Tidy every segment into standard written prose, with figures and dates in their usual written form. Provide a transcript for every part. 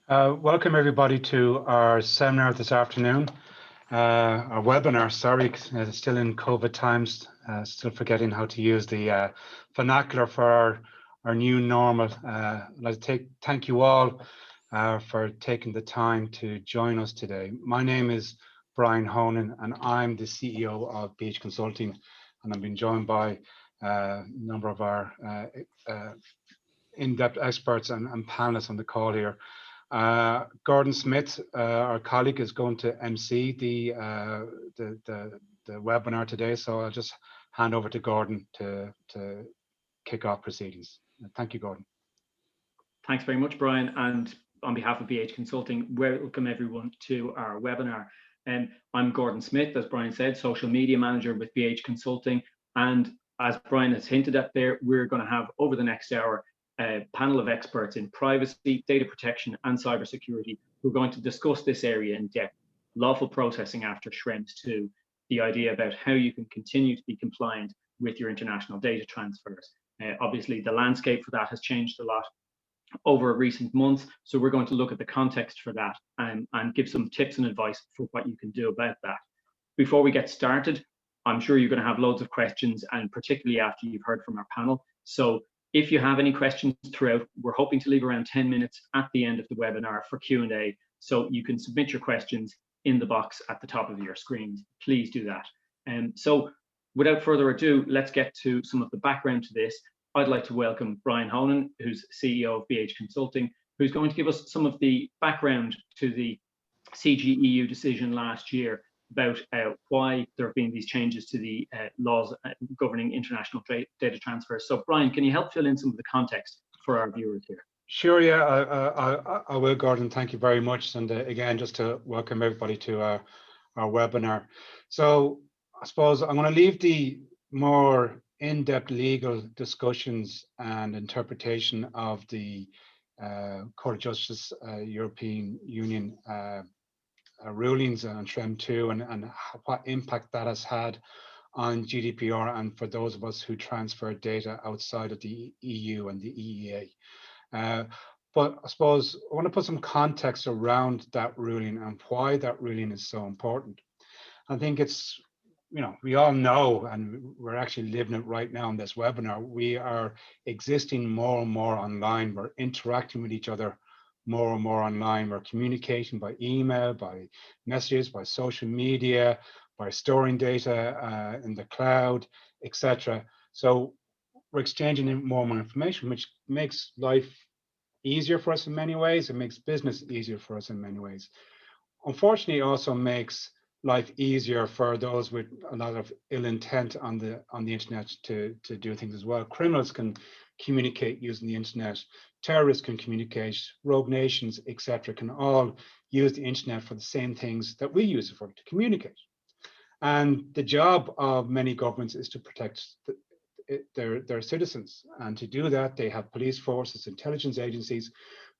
Welcome everybody to our seminar this afternoon, our webinar, sorry, still in COVID times, still forgetting how to use the vernacular for our new normal. I'd like to thank you all for taking the time to join us today. My name is Brian Honan and I'm the CEO of BH Consulting, and I'm being joined by a number of our in-depth experts and panelists on the call here. Gordon Smith, our colleague, is going to MC the webinar today, so I'll just hand over to Gordon to kick off proceedings. Thank you, Gordon. Thanks very much, Brian, and on behalf of BH Consulting, welcome everyone to our webinar. I'm Gordon Smith, as Brian said, Social Media Manager with BH Consulting, and as Brian has hinted at there, we're going to have over the next hour a panel of experts in privacy, data protection and cybersecurity who are going to discuss this area in depth. Lawful processing after Schrems II, the idea about how you can continue to be compliant with your international data transfers. Obviously, the landscape for that has changed a lot over recent months, so we're going to look at the context for that and give some tips and advice for what you can do about that. Before we get started, I'm sure you're going to have loads of questions, and particularly after you've heard from our panel. So if you have any questions throughout, we're hoping to leave around 10 minutes at the end of the webinar for Q&A, so you can submit your questions in the box at the top of your screens. Please do that. So without further ado, let's get to some of the background to this. I'd like to welcome Brian Honan, who's CEO of BH Consulting, who's going to give us some of the background to the CJEU decision last year about why there have been these changes to the laws governing international data transfers. So Brian, can you help fill in some of the context for our viewers here? Sure, yeah, I will, Gordon. Thank you very much. And again, just to welcome everybody to our webinar. So I suppose I'm going to leave the more in-depth legal discussions and interpretation of the Court of Justice European Union rulings on Schrems II and what impact that has had on GDPR and for those of us who transfer data outside of the EU and the EEA. But I suppose I want to put some context around that ruling and why that ruling is so important. I think it's, you know, we all know, and we're actually living it right now in this webinar, we are existing more and more online. We're interacting with each other more and more online. We're communicating by email, by messages, by social media, by storing data in the cloud, etc. So we're exchanging more and more information, which makes life easier for us in many ways. It makes business easier for us in many ways. Unfortunately, it also makes life easier for those with a lot of ill intent on the internet to do things as well. Criminals can communicate using the internet. Terrorists can communicate. Rogue nations, etc., can all use the internet for the same things that we use it for, to communicate. And the job of many governments is to protect their citizens. And to do that, they have police forces, intelligence agencies,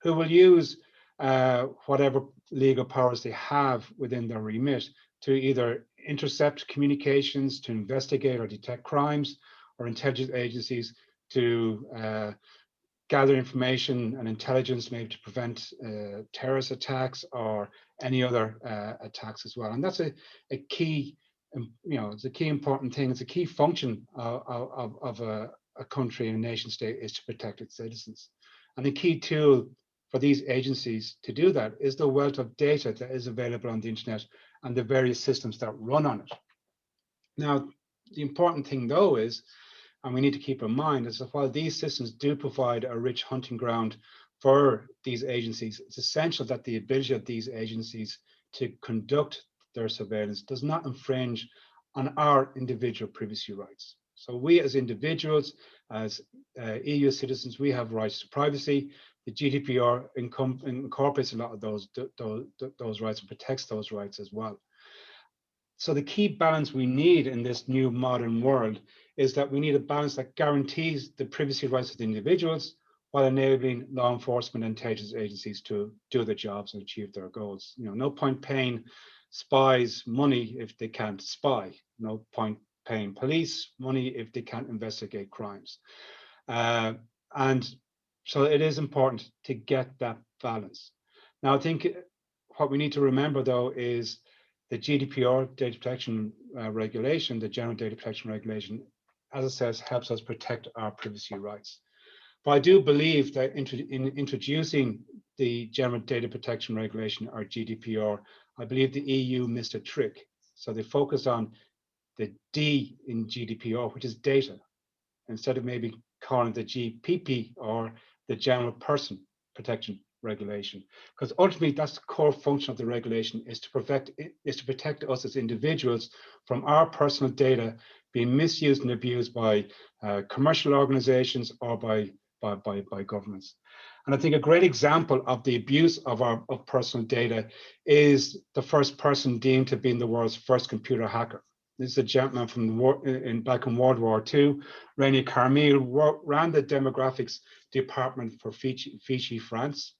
who will use whatever legal powers they have within their remit to either intercept communications, to investigate or detect crimes, or intelligence agencies to gather information and intelligence, maybe to prevent terrorist attacks or any other attacks as well. And that's a key, you know, it's a key important thing. It's a key function of a country and a nation state, is to protect its citizens. And the key tool for these agencies to do that is the wealth of data that is available on the internet and the various systems that run on it. Now, the important thing though is, and we need to keep in mind, is that while these systems do provide a rich hunting ground for these agencies, it's essential that the ability of these agencies to conduct their surveillance does not infringe on our individual privacy rights. So we as individuals, as EU citizens, we have rights to privacy. The GDPR incorporates a lot of those rights and protects those rights as well. So the key balance we need in this new modern world is that we need a balance that guarantees the privacy rights of the individuals while enabling law enforcement and intelligence agencies to do their jobs and achieve their goals. You know, no point paying spies money if they can't spy. No point paying police money if they can't investigate crimes. And so it is important to get that balance. Now, I think what we need to remember, though, is the GDPR data protection regulation, the general data protection regulation, as it says, helps us protect our privacy rights. But I do believe that in introducing the general data protection regulation, or GDPR, I believe the EU missed a trick. So they focused on the D in GDPR, which is data, instead of maybe calling the GPP, or the general person protection regulation, because ultimately that's the core function of the regulation, is to protect us as individuals from our personal data being misused and abused by commercial organizations or by governments. And I think a great example of the abuse of personal data is the first person deemed to be the world's first computer hacker. This is a gentleman from the war, back in World War II. René Carmille ran the demographics department for Vichy, France.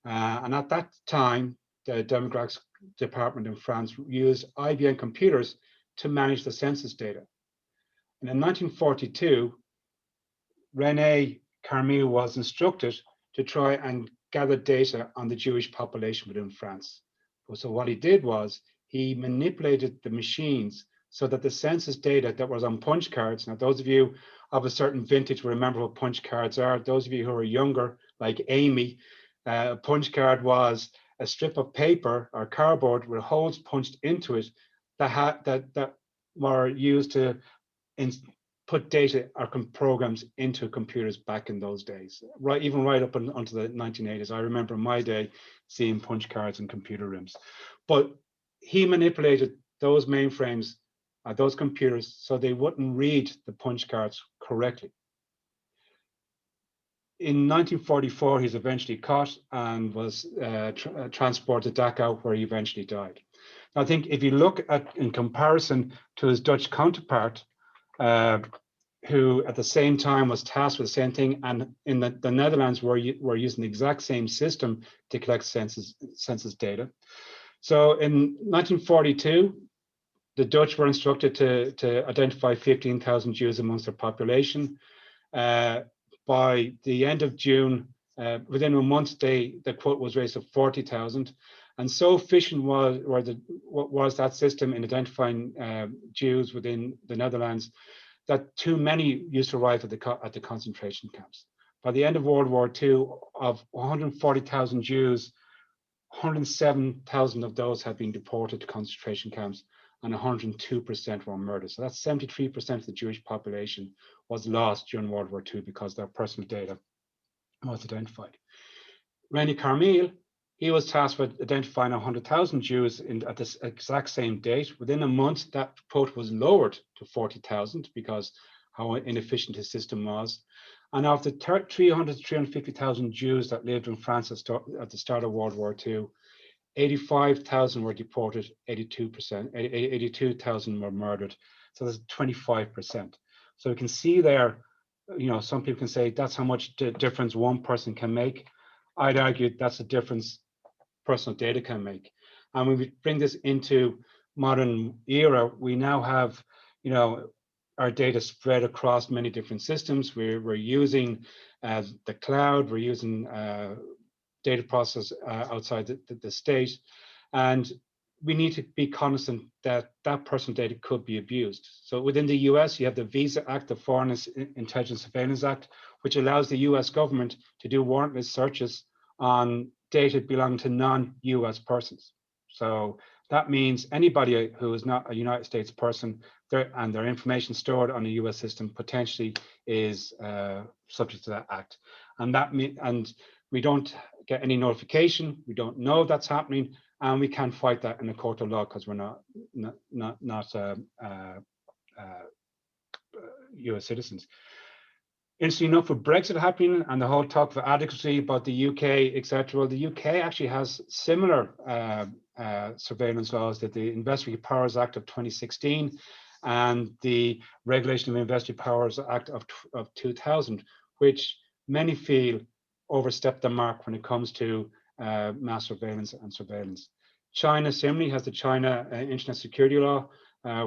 And at that time, the demographics department in France used IBM computers to manage the census data. And in 1942, René Carmille was instructed to try and gather data on the Jewish population within France. So what he did was he manipulated the machines so that the census data that was on punch cards, now those of you of a certain vintage will remember what punch cards are. Those of you who are younger, like Amy, a punch card was a strip of paper or cardboard with holes punched into it that were used to put data or programs into computers back in those days, even right up onto the 1980s. I remember in my day seeing punch cards in computer rooms. But he manipulated those mainframes, those computers, so they wouldn't read the punch cards correctly. In 1944, he's eventually caught and was transported to Dachau, where he eventually died. I think if you look at, in comparison to his Dutch counterpart, who at the same time was tasked with the same thing, and in the Netherlands were using the exact same system to collect census data. So in 1942, the Dutch were instructed to identify 15,000 Jews amongst their population. By the end of June, within a month, the quote was raised to 40,000. And so efficient was that system in identifying Jews within the Netherlands that too many used to arrive at the concentration camps. By the end of World War II, of 140,000 Jews, 107,000 of those had been deported to concentration camps, and 102% were murdered. So that's 73% of the Jewish population was lost during World War II because their personal data was identified. René Carmille, he was tasked with identifying 100,000 Jews at this exact same date. Within a month, that quote was lowered to 40,000 because how inefficient his system was. And of the 300 to 350,000 Jews that lived in France at the start of World War II, 85,000 were deported, 82,000 were murdered. So that's 25%. So you can see there, some people can say that's how much difference one person can make. I'd argue that's the difference personal data can make. And when we bring this into modern era, we now have, our data spread across many different systems. We're using the cloud, we're using data process outside the state, and we need to be cognizant that personal data could be abused. So within the US, you have the Visa Act, the Foreign Intelligence Surveillance Act, which allows the US government to do warrantless searches on data belonging to non-US persons. So that means anybody who is not a United States person and their information stored on a US system potentially is subject to that act. And we don't get any notification, we don't know that's happening, and we can't fight that in a court of law because we're not US citizens. Interesting enough, with Brexit happening and the whole talk of adequacy about the UK, etc., well, the UK actually has similar surveillance laws, that the Investigatory Powers Act of 2016 and the Regulation of Investigatory Powers Act of 2000, which many feel overstep the mark when it comes to mass surveillance and surveillance. China similarly has the China Internet Security Law,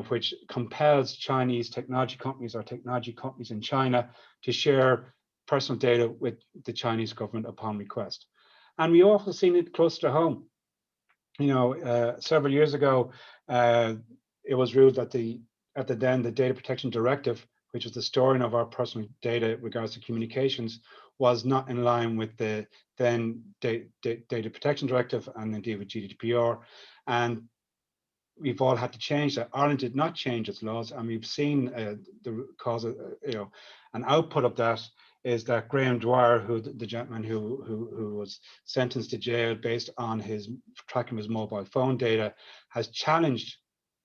which compels Chinese technology companies or technology companies in China to share personal data with the Chinese government upon request. And we also seen it close to home. Several years ago, it was ruled that the Data Protection Directive, which was the storing of our personal data in regards to communications, was not in line with the then Data Protection Directive and indeed with GDPR. And we've all had to change that. Ireland did not change its laws, and we've seen the cause of, an output of that is that Graham Dwyer, the gentleman who was sentenced to jail based on his tracking of his mobile phone data, has challenged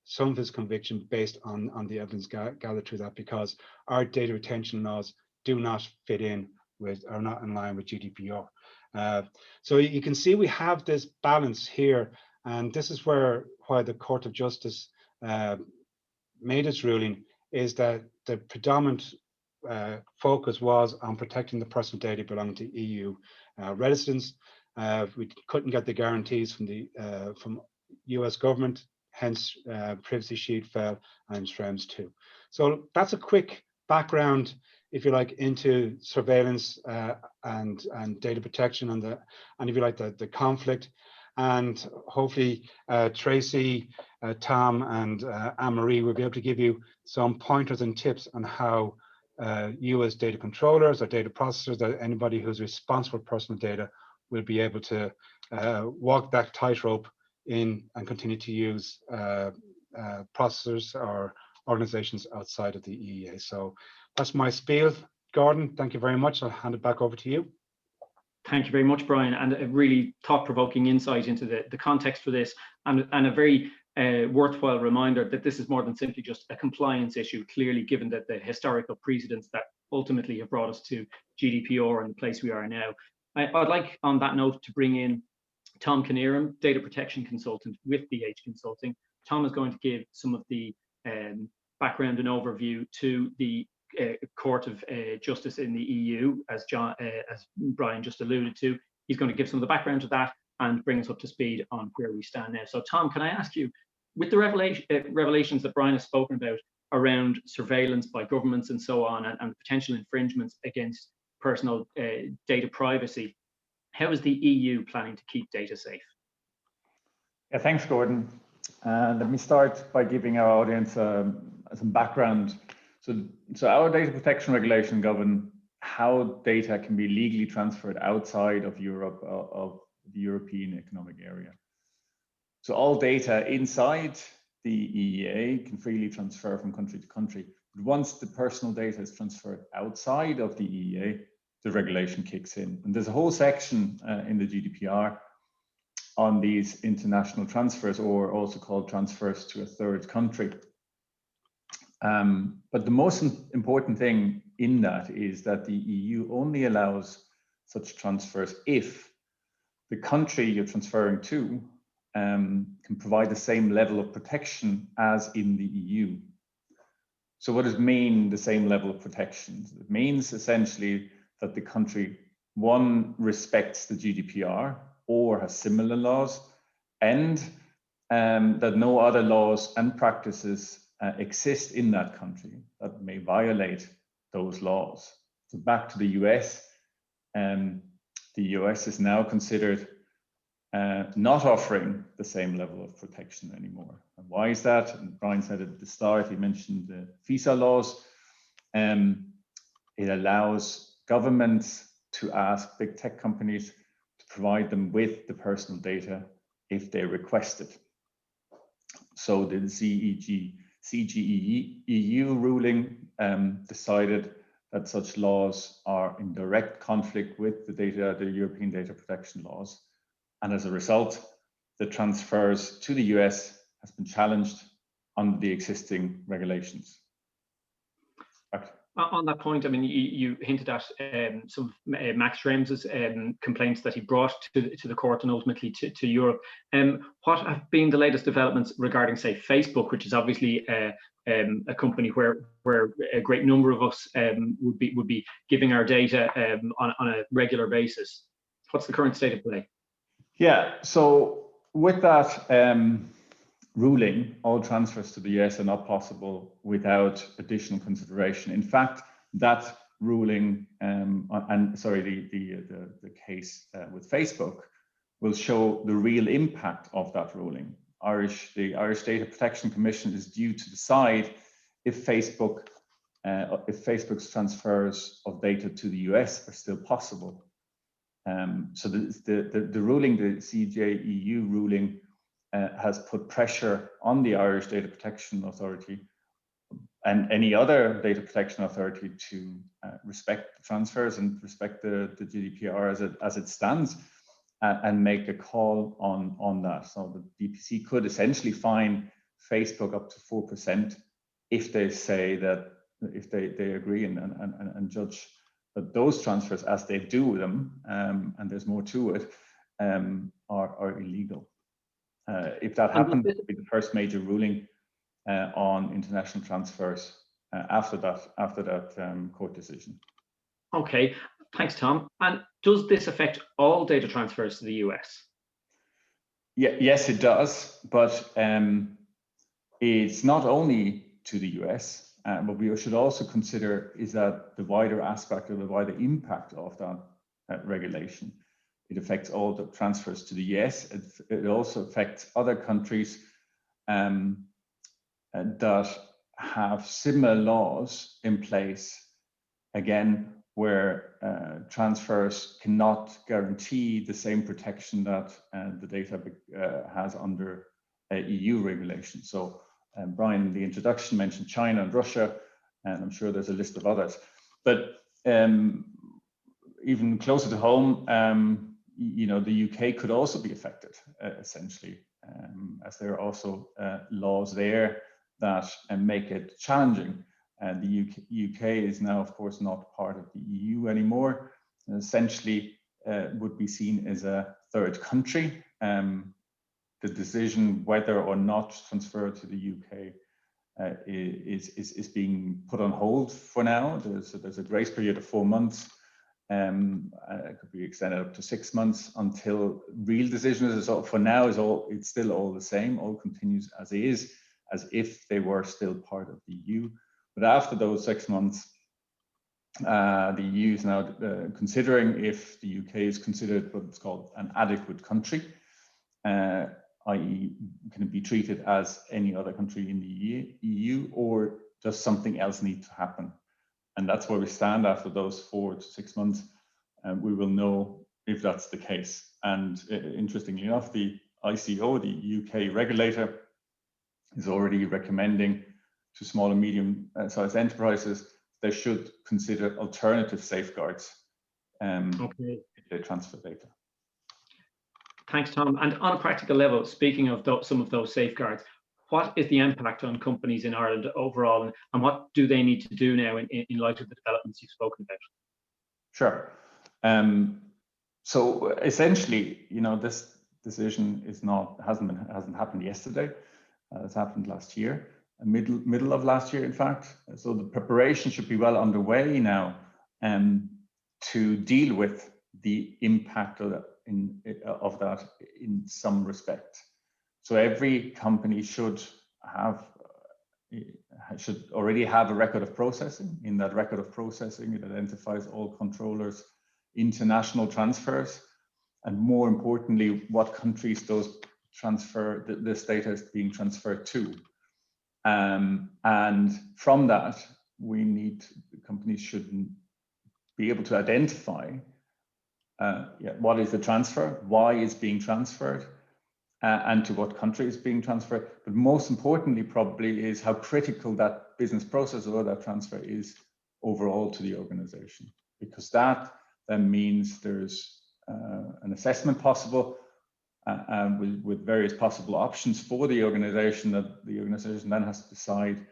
some of his conviction based on the evidence gathered through that, because our data retention laws do not fit in with, are not in line with GDPR. So you can see we have this balance here, and this is why the Court of Justice made its ruling, is that the predominant focus was on protecting the personal data belonging to EU residents. We couldn't get the guarantees from US government, hence Privacy Shield fell and Schrems II. So that's a quick background, if you like, into surveillance and data protection and if you like the conflict. And hopefully Tracy, Tom, and Anne-Marie will be able to give you some pointers and tips on how you as data controllers or data processors, or anybody who's responsible for personal data, will be able to walk that tightrope in and continue to use processors or organizations outside of the EEA. So that's my spiel. Gordon, thank you very much. I'll hand it back over to you. Thank you very much, Brian, and a really thought-provoking insight into the context for this, and a very worthwhile reminder that this is more than simply just a compliance issue, clearly, given that the historical precedents that ultimately have brought us to GDPR and the place we are now. I'd like, on that note, to bring in Tom Knierim, Data Protection Consultant with BH Consulting. Tom is going to give some of the background and overview to the Court of Justice in the EU, as Brian just alluded to. He's going to give some of the background to that and bring us up to speed on where we stand now. So Tom, can I ask you, with the revelations that Brian has spoken about around surveillance by governments and so on, and potential infringements against personal data privacy, how is the EU planning to keep data safe? Yeah, thanks, Gordon. Let me start by giving our audience some background. So our data protection regulation govern how data can be legally transferred outside of Europe, of the European Economic Area. So all data inside the EEA can freely transfer from country to country. But once the personal data is transferred outside of the EEA, the regulation kicks in. And there's a whole section in the GDPR on these international transfers, or also called transfers to a third country. But the most important thing in that is that the EU only allows such transfers if the country you're transferring to can provide the same level of protection as in the EU. So what does it mean, the same level of protection? It means essentially that the country, one, respects the GDPR or has similar laws, and that no other laws and practices exist in that country that may violate those laws. So back to the US, the US is now considered not offering the same level of protection anymore. And why is that? And Brian said at the start, he mentioned the visa laws. It allows governments to ask big tech companies to provide them with the personal data if they request it. So the CJEU ruling decided that such laws are in direct conflict with the European data protection laws. And as a result, the transfers to the US has been challenged under the existing regulations. On that point, I mean, you hinted at some of Max Schrems' complaints that he brought to the court and ultimately to Europe. What have been the latest developments regarding, say, Facebook, which is obviously a company where a great number of us would be giving our data on a regular basis? What's the current state of play? Yeah, so with that ruling, all transfers to the US are not possible without additional consideration. In fact, that ruling, and sorry, the case with Facebook will show the real impact of that ruling. The Irish Data Protection Commission is due to decide if Facebook's transfers of data to the US are still possible. So the ruling, the CJEU ruling, has put pressure on the Irish Data Protection Authority and any other data protection authority to respect the transfers and respect the GDPR as it stands, and make a call on that. So the DPC could essentially fine Facebook up to 4% if they say that, if they agree and judge that those transfers, as they do them, and there's more to it, are illegal. If that happened, it would be the first major ruling on international transfers after that court decision. Okay, thanks, Tom. And does this affect all data transfers to the US? Yeah, yes, it does, but it's not only to the US, but we should also consider is that the wider aspect or the wider impact of that regulation. It affects all the transfers to the US. It also affects other countries that have similar laws in place, again, where transfers cannot guarantee the same protection that the data has under EU regulation. So Brian, in the introduction, mentioned China and Russia, and I'm sure there's a list of others. But even closer to home, you know, the UK could also be affected, essentially, as there are also laws there that make it challenging. And the UK is now, of course, not part of the EU anymore, and essentially would be seen as a third country. The decision whether or not to transfer to the UK is being put on hold for now. There's a grace period of 4 months. It could be extended up to 6 months until real decisions. For now, it's still all the same. All continues as is, as if they were still part of the EU. But after those 6 months, the EU is now considering if the UK is considered what's called an adequate country, i.e. can it be treated as any other country in the EU, or does something else need to happen? And that's where we stand after those 4 to 6 months, and we will know if that's the case. And interestingly enough, the ICO, the UK regulator, is already recommending to small and medium-sized enterprises they should consider alternative safeguards if they transfer data. Thanks, Tom. And on a practical level, speaking of some of those safeguards, what is the impact on companies in Ireland overall, and what do they need to do now in light of the developments you've spoken about? Sure. So essentially, you know, this decision hasn't happened yesterday. It's happened last year, middle of last year, in fact. So the preparation should be well underway now to deal with the impact of that in some respect. So every company should already have a record of processing. In that record of processing, it identifies all controllers' international transfers, and more importantly, what countries this data is being transferred to. And from that, companies should be able to identify what is the transfer, why it's being transferred, and to what country it's being transferred. But most importantly, probably, is how critical that business process or that transfer is overall to the organization, because that then means there's an assessment possible with various possible options for the organization, that the organization then has to decide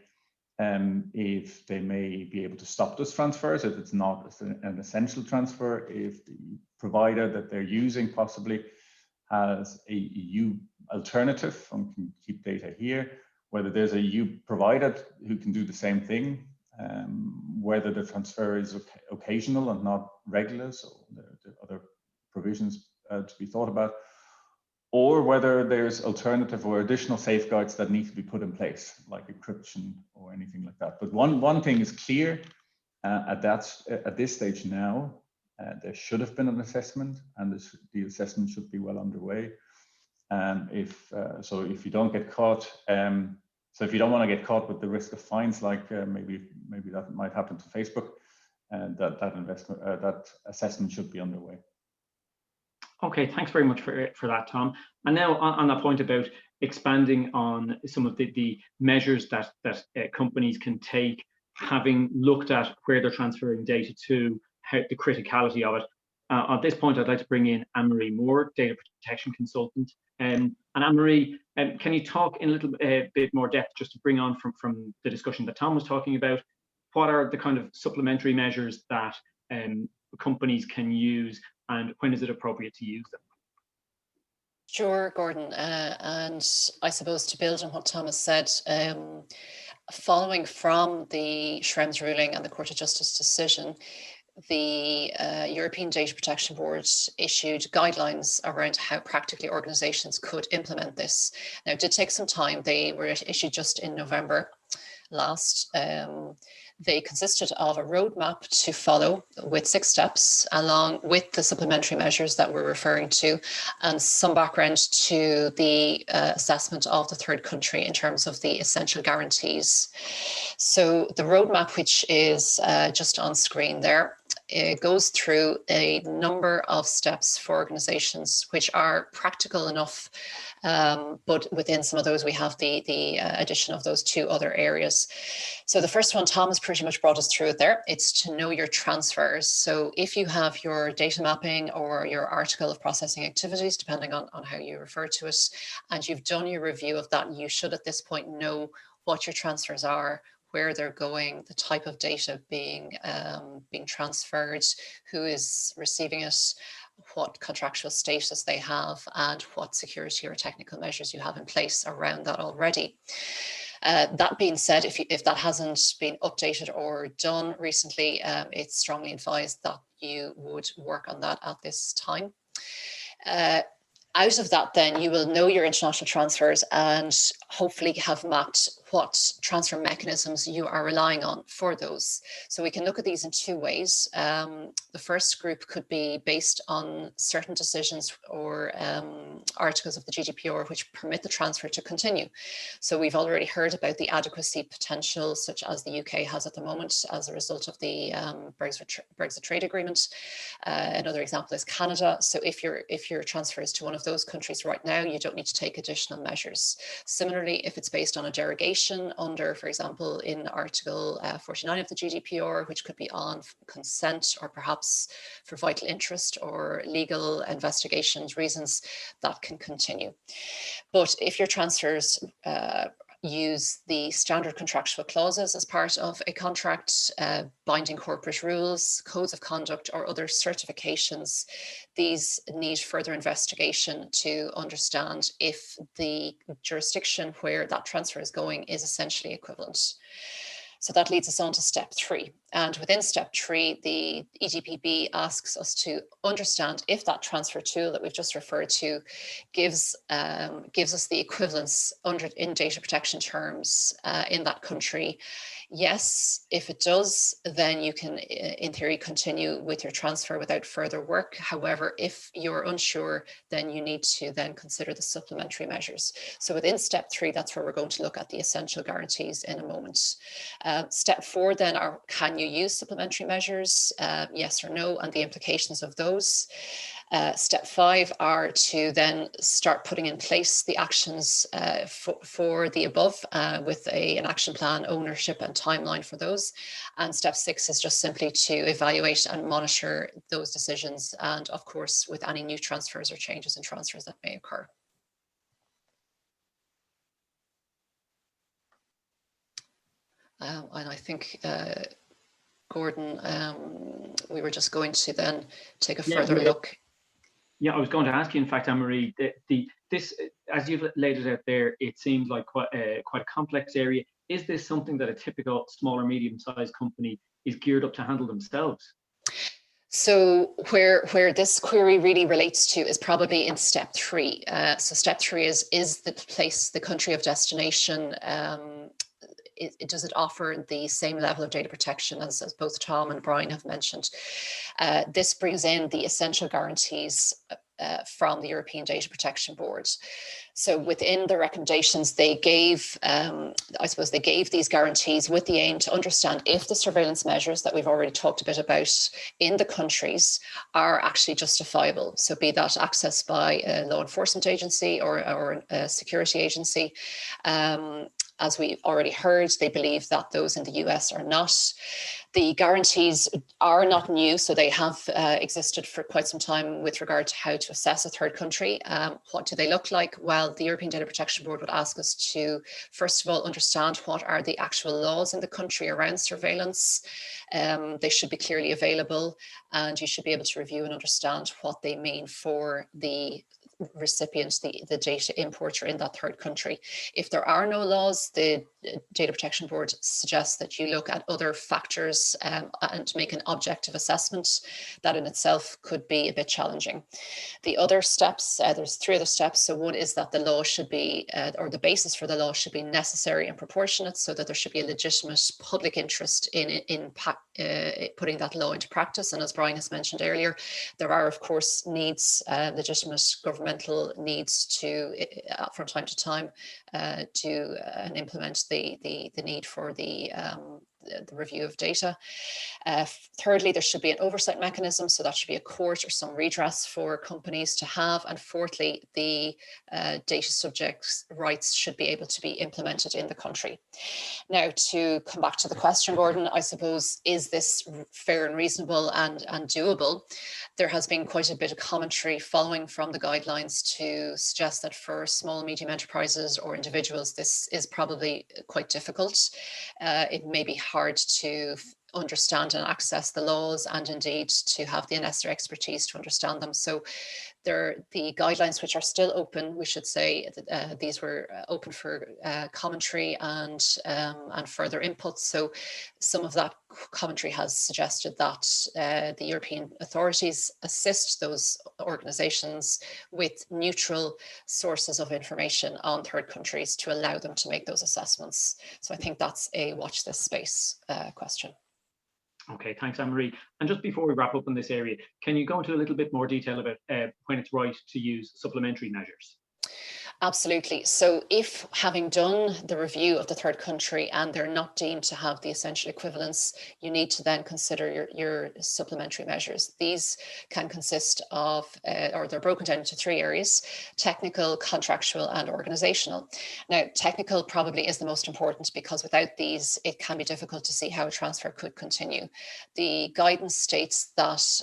if they may be able to stop those transfers, if it's not an essential transfer, if the provider that they're using possibly has a EU alternative and can keep data here, whether there's a EU provider who can do the same thing, whether the transfer is occasional and not regular, so there are other provisions to be thought about, or whether there's alternative or additional safeguards that need to be put in place, like encryption or anything like that. But one thing is clear, At this stage now, there should have been an assessment, and the assessment should be well underway. If you don't get caught, so if you don't want to get caught with the risk of fines, like maybe that might happen to Facebook, that assessment should be underway. Okay, thanks very much for that, Tom. And now on that point about expanding on some of the measures that companies can take, having looked at where they're transferring data to, how the criticality of it. At this point, I'd like to bring in Anne-Marie Moore, data protection consultant. And Anne-Marie, can you talk in a little bit more depth, just to bring on from the discussion that Tom was talking about? What are the kind of supplementary measures that companies can use, and when is it appropriate to use them? Sure, Gordon. And I suppose to build on what Thomas said, following from the Schrems ruling and the Court of Justice decision, the European Data Protection Board issued guidelines around how practically organizations could implement this. Now, it did take some time. They were issued just in November last. They consisted of a roadmap to follow with 6 steps, along with the supplementary measures that we're referring to, and some background to the assessment of the third country in terms of the essential guarantees. So the roadmap, which is just on screen there, it goes through a number of steps for organizations which are practical enough, but within some of those we have the addition of those 2 other areas. So the first one, Tom has pretty much brought us through it there. It's to know your transfers. So if you have your data mapping or your article of processing activities, depending on how you refer to it, and you've done your review of that, you should at this point know what your transfers are, where they're going, the type of data being transferred, who is receiving it, what contractual status they have, and what security or technical measures you have in place around that already. That being said, if that hasn't been updated or done recently, it's strongly advised that you would work on that at this time. Out of that, then you will know your international transfers and hopefully have mapped what transfer mechanisms you are relying on for those. So we can look at these in 2 ways. The first group could be based on certain decisions or articles of the GDPR which permit the transfer to continue. So we've already heard about the adequacy potential, such as the UK has at the moment as a result of the Brexit trade agreement. Another example is Canada. So if your transfer is to one of those countries right now, you don't need to take additional measures. Similarly, if it's based on a derogation under, for example, in Article 49 of the GDPR, which could be on consent or perhaps for vital interest or legal investigations reasons, that can continue. But if your transfers use the standard contractual clauses as part of a contract, binding corporate rules, codes of conduct, or other certifications, these need further investigation to understand if the jurisdiction where that transfer is going is essentially equivalent. So that leads us on to step 3. And within step 3, the EDPB asks us to understand if that transfer tool that we've just referred to gives us the equivalence in data protection terms in that country. Yes, if it does, then you can, in theory, continue with your transfer without further work. However, if you're unsure, then you need to then consider the supplementary measures. So within step 3, that's where we're going to look at the essential guarantees in a moment. Step 4 then are, can you use supplementary measures? Yes or no, and the implications of those. Step 5 are to then start putting in place the actions for the above with an action plan, ownership and timeline for those. And step 6 is just simply to evaluate and monitor those decisions, and of course with any new transfers or changes in transfers that may occur. And I think, Gordon, we were just going to then take a further look. Yeah, I was going to ask you, in fact, Anne-Marie, this, as you've laid it out there, it seems like quite a complex area. Is this something that a typical small or medium-sized company is geared up to handle themselves? So where this query really relates to is probably in step 3. So step 3 is the place, the country of destination, does it offer the same level of data protection as both Tom and Brian have mentioned? This brings in the essential guarantees from the European Data Protection Board. So within the recommendations, they gave, I suppose they gave these guarantees with the aim to understand if the surveillance measures that we've already talked a bit about in the countries are actually justifiable. So be that access by a law enforcement agency or a security agency. As we already heard, they believe that those in the US are not. The guarantees are not new, so they have existed for quite some time with regard to how to assess a third country. What do they look like? Well, the European Data Protection Board would ask us to, first of all, understand what are the actual laws in the country around surveillance. They should be clearly available, and you should be able to review and understand what they mean for the recipient, the data importer in that third country. If there are no laws, the Data Protection Board suggests that you look at other factors and make an objective assessment. That in itself could be a bit challenging. The other steps, there's 3 other steps. So one is that the law should be, or the basis for the law should be necessary and proportionate, so that there should be a legitimate public interest in putting that law into practice. And as Brian has mentioned earlier, there are, of course, needs, legitimate governmental needs to, from time to time, do and implement the need for the review of data. Thirdly, there should be an oversight mechanism, so that should be a court or some redress for companies to have. And fourthly, the data subjects' rights should be able to be implemented in the country. Now, to come back to the question, Gordon, I suppose, is this fair and reasonable and doable? There has been quite a bit of commentary following from the guidelines to suggest that for small and medium enterprises or individuals, this is probably quite difficult. It may be hard to understand and access the laws, and indeed to have the necessary expertise to understand them. So the guidelines, which are still open, we should say, these were open for commentary and further input. So some of that commentary has suggested that the European authorities assist those organizations with neutral sources of information on third countries to allow them to make those assessments. So I think that's a watch this space question. Okay, thanks, Anne-Marie. And just before we wrap up in this area, can you go into a little bit more detail about when it's right to use supplementary measures? Absolutely. So if, having done the review of the third country and they're not deemed to have the essential equivalence, you need to then consider your supplementary measures. These can consist of, or they're broken down into 3 areas: technical, contractual, and organizational. Now, technical probably is the most important, because without these, it can be difficult to see how a transfer could continue. The guidance states that,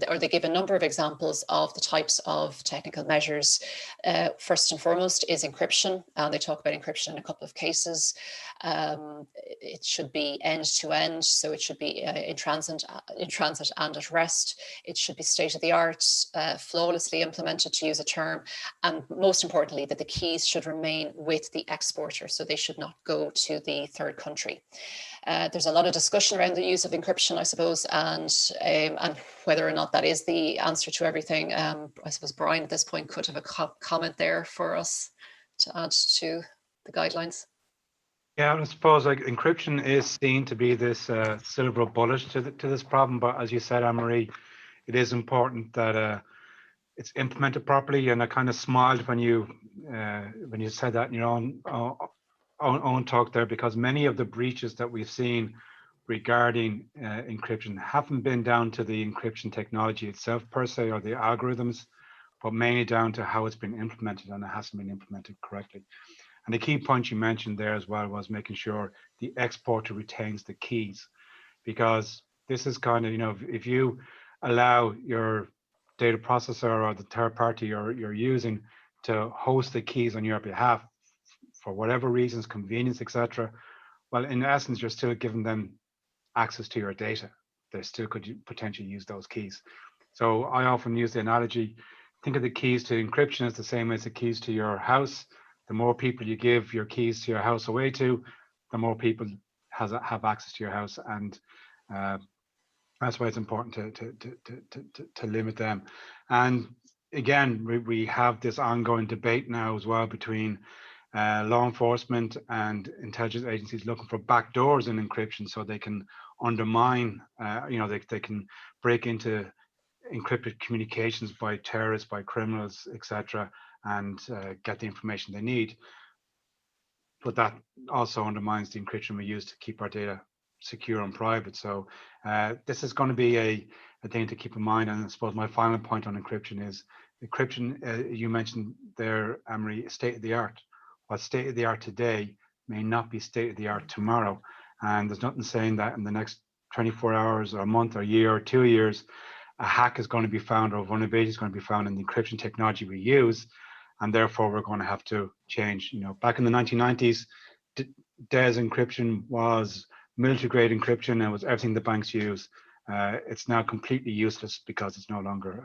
or they give a number of examples of the types of technical measures. First and foremost is encryption, and they talk about encryption in a couple of cases. It should be end-to-end, so it should be in transit and at rest. It should be state-of-the-art, flawlessly implemented, to use a term, and most importantly, that the keys should remain with the exporter, so they should not go to the third country. There's a lot of discussion around the use of encryption, I suppose, and whether or not that is the answer to everything. I suppose Brian at this point could have a comment there for us to add to the guidelines. Yeah, I suppose like encryption is seen to be this silver bullet to this problem, but as you said, Anne-Marie, it is important that it's implemented properly. And I kind of smiled when you said that in your own talk there, because many of the breaches that we've seen regarding encryption haven't been down to the encryption technology itself per se, or the algorithms, but mainly down to how it's been implemented, and it hasn't been implemented correctly. And the key point you mentioned there as well was making sure the exporter retains the keys, because this is kind of, if you allow your data processor or the third party you're using to host the keys on your behalf for whatever reasons, convenience, etc., well, in essence, you're still giving them access to your data. They still could potentially use those keys. So I often use the analogy, think of the keys to encryption as the same as the keys to your house. The more people you give your keys to your house away to, the more people have access to your house, and that's why it's important to limit them. And again, we have this ongoing debate now as well between law enforcement and intelligence agencies looking for backdoors in encryption so they can undermine, they can break into encrypted communications by terrorists, by criminals, etc., and get the information they need. But that also undermines the encryption we use to keep our data secure and private. So this is going to be a thing to keep in mind. And I suppose my final point on encryption is encryption, you mentioned there, Anne-Marie, state of the art. What's state of the art today may not be state of the art tomorrow. And there's nothing saying that in the next 24 hours or a month or a year or 2 years, a hack is going to be found or a vulnerability is going to be found in the encryption technology we use. And therefore, we're going to have to change. Back in the 1990s, DES encryption was military-grade encryption, and it was everything the banks use. It's now completely useless because it's no longer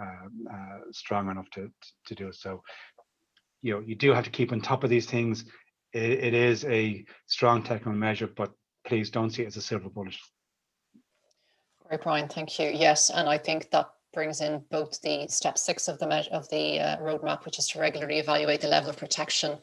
strong enough to do it. So, you do have to keep on top of these things. It is a strong technical measure, but please don't see it as a silver bullet. Great, Brian, thank you. Yes, and I think that brings in both the step 6 of the roadmap, which is to regularly evaluate the level of protection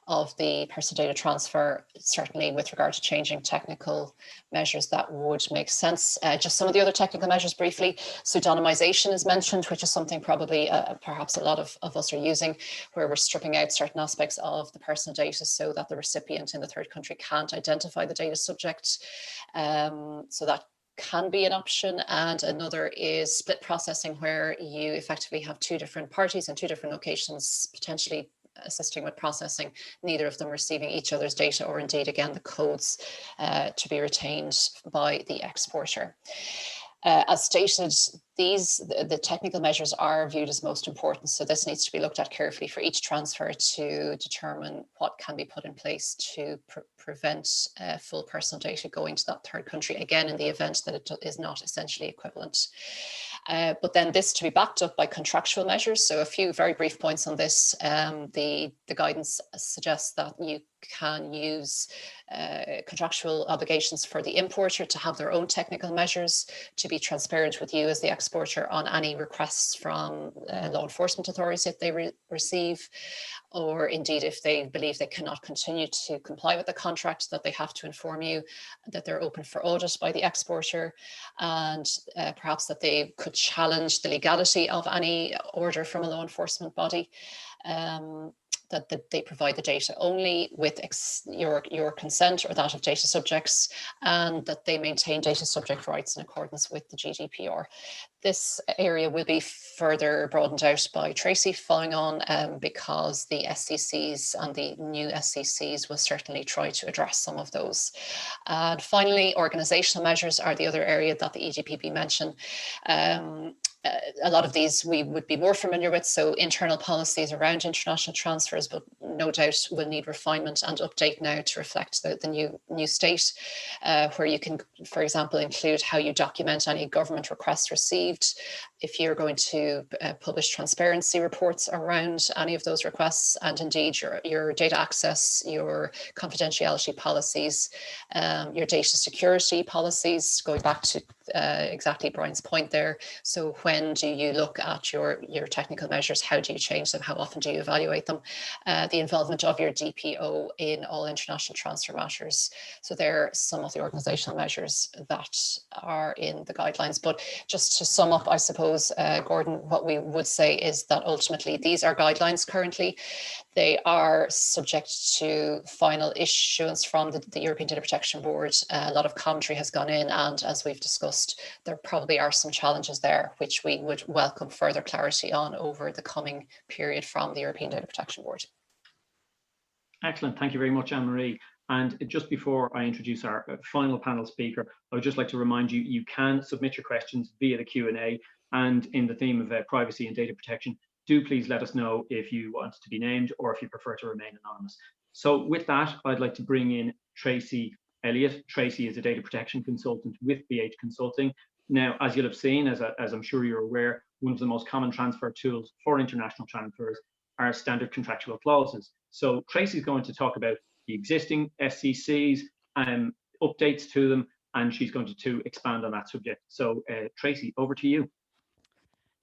of the personal data transfer. Certainly with regard to changing technical measures, that would make sense. Just some of the other technical measures briefly. Pseudonymization is mentioned, which is something probably perhaps a lot of us are using, where we're stripping out certain aspects of the personal data so that the recipient in the third country can't identify the data subject. So that can be an option. And another is split processing, where you effectively have 2 different parties in 2 different locations potentially assisting with processing, neither of them receiving each other's data, or indeed again the codes to be retained by the exporter. As stated, the technical measures are viewed as most important, so this needs to be looked at carefully for each transfer to determine what can be put in place to prevent full personal data going to that third country, again in the event that it is not essentially equivalent. But then this to be backed up by contractual measures. So a few very brief points on this. The guidance suggests that you can use contractual obligations for the importer to have their own technical measures, to be transparent with you as the exporter on any requests from law enforcement authorities if they receive, or indeed if they believe they cannot continue to comply with the contract, that they have to inform you that they're open for audit by the exporter, and perhaps that they could challenge the legality of any order from a law enforcement body. That they provide the data only with your consent or that of data subjects, and that they maintain data subject rights in accordance with the GDPR. This area will be further broadened out by Tracy following on, because the SCCs and the new SCCs will certainly try to address some of those. And finally, organizational measures are the other area that the EDPB mentioned. A lot of these we would be more familiar with, so internal policies around international transfers, but no doubt will need refinement and update now to reflect the new state, where you can, for example, include how you document any government requests received, if you're going to publish transparency reports around any of those requests, and indeed your data access, your confidentiality policies, your data security policies, going back to exactly Brian's point there. So when do you look at your technical measures? How do you change them? How often do you evaluate them? The involvement of your DPO in all international transfer matters. So there are some of the organizational measures that are in the guidelines. But just to sum up, I suppose, Gordon, what we would say is that ultimately these are guidelines currently. They are subject to final issuance from the European Data Protection Board. A lot of commentary has gone in, and as we've discussed, there probably are some challenges there, which we would welcome further clarity on over the coming period from the European Data Protection Board. Excellent. Thank you very much, Anne-Marie. And just before I introduce our final panel speaker, I would just like to remind you, you can submit your questions via the Q&A, and in the theme of privacy and data protection, do please let us know if you want to be named or if you prefer to remain anonymous. So with that, I'd like to bring in Tracy Elliott. Tracy is a data protection consultant with BH Consulting. Now, as you'll have seen, as I'm sure you're aware, one of the most common transfer tools for international transfers are standard contractual clauses. So Tracy's going to talk about the existing SCCs and updates to them, and she's going to expand on that subject. So Tracy, over to you.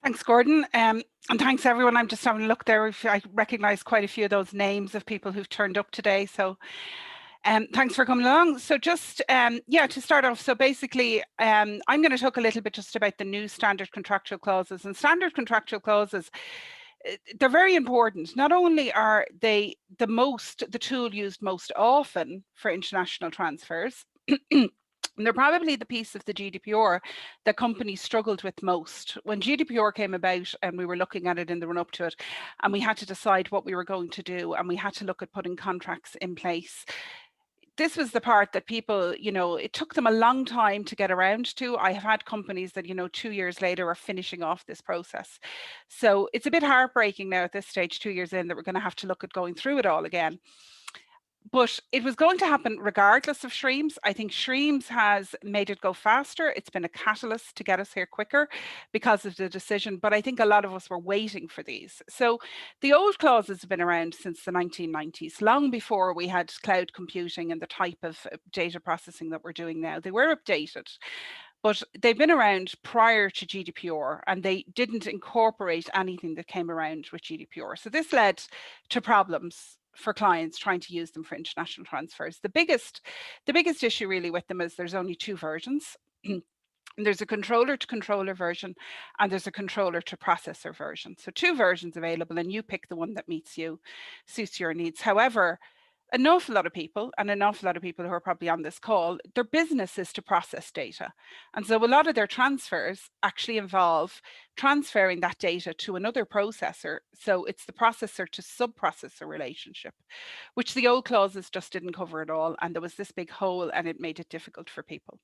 Thanks, Gordon. And thanks, everyone. I'm just having a look there. I recognise quite a few of those names of people who've turned up today. So thanks for coming along. So just, yeah, to start off, so basically, I'm going to talk a little bit just about the new standard contractual clauses. And standard contractual clauses, they're very important. Not only are they the tool used most often for international transfers, they're probably the piece of the GDPR that companies struggled with most. When GDPR came about and we were looking at it in the run up to it, and we had to decide what we were going to do, and we had to look at putting contracts in place, this was the part that people, it took them a long time to get around to. I have had companies that, 2 years later are finishing off this process. So it's a bit heartbreaking now at this stage, 2 years in, that we're going to have to look at going through it all again. But it was going to happen regardless of Schrems. I think Schrems has made it go faster. It's been a catalyst to get us here quicker because of the decision. But I think a lot of us were waiting for these. So the old clauses have been around since the 1990s, long before we had cloud computing and the type of data processing that we're doing now. They were updated, but they've been around prior to GDPR, and they didn't incorporate anything that came around with GDPR. So this led to problems for clients trying to use them for international transfers. The biggest issue really with them is there's only 2 versions. There's a controller to controller version, and there's a controller to processor version. So 2 versions available, and you pick the one that suits your needs. However, an awful lot of people who are probably on this call, their business is to process data. And so a lot of their transfers actually involve transferring that data to another processor. So it's the processor to sub-processor relationship, which the old clauses just didn't cover at all. And there was this big hole, and it made it difficult for people.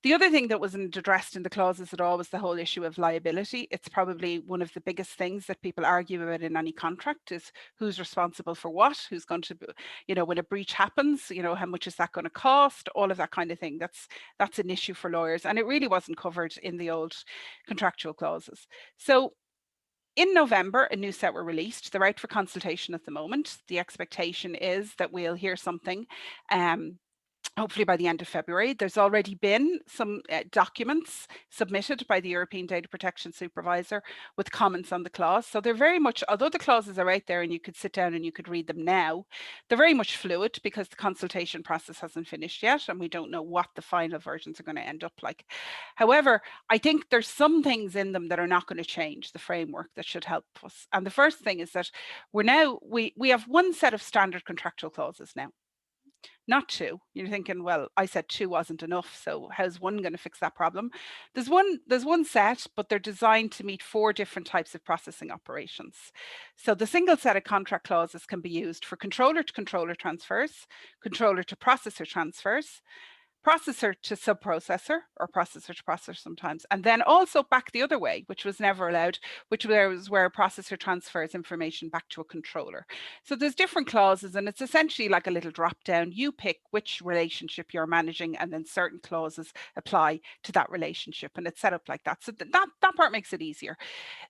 The other thing that wasn't addressed in the clauses at all was the whole issue of liability. It's probably one of the biggest things that people argue about in any contract, is who's responsible for what, who's going to, when a breach happens, how much is that going to cost, all of that kind of thing. That's an issue for lawyers, and it really wasn't covered in the old contractual clauses. So in November, a new set were released. They're out for consultation at the moment. The expectation is that we'll hear something hopefully by the end of February. There's already been some documents submitted by the European Data Protection Supervisor with comments on the clause. So they're very much, although the clauses are out there and you could sit down and you could read them now, they're very much fluid because the consultation process hasn't finished yet, and we don't know what the final versions are going to end up like. However, I think there's some things in them that are not going to change the framework that should help us. And the first thing is that we have one set of standard contractual clauses now, not 2. You're thinking, well, I said 2 wasn't enough, so how's 1 going to fix that problem? There's one set, but they're designed to meet 4 different types of processing operations. So the single set of contract clauses can be used for controller to controller transfers, controller to processor transfers, processor to subprocessor, or processor to processor sometimes, and then also back the other way, which was never allowed, which was where a processor transfers information back to a controller. So there's different clauses, and it's essentially like a little drop down. You pick which relationship you're managing, and then certain clauses apply to that relationship, and it's set up like that. So that part makes it easier.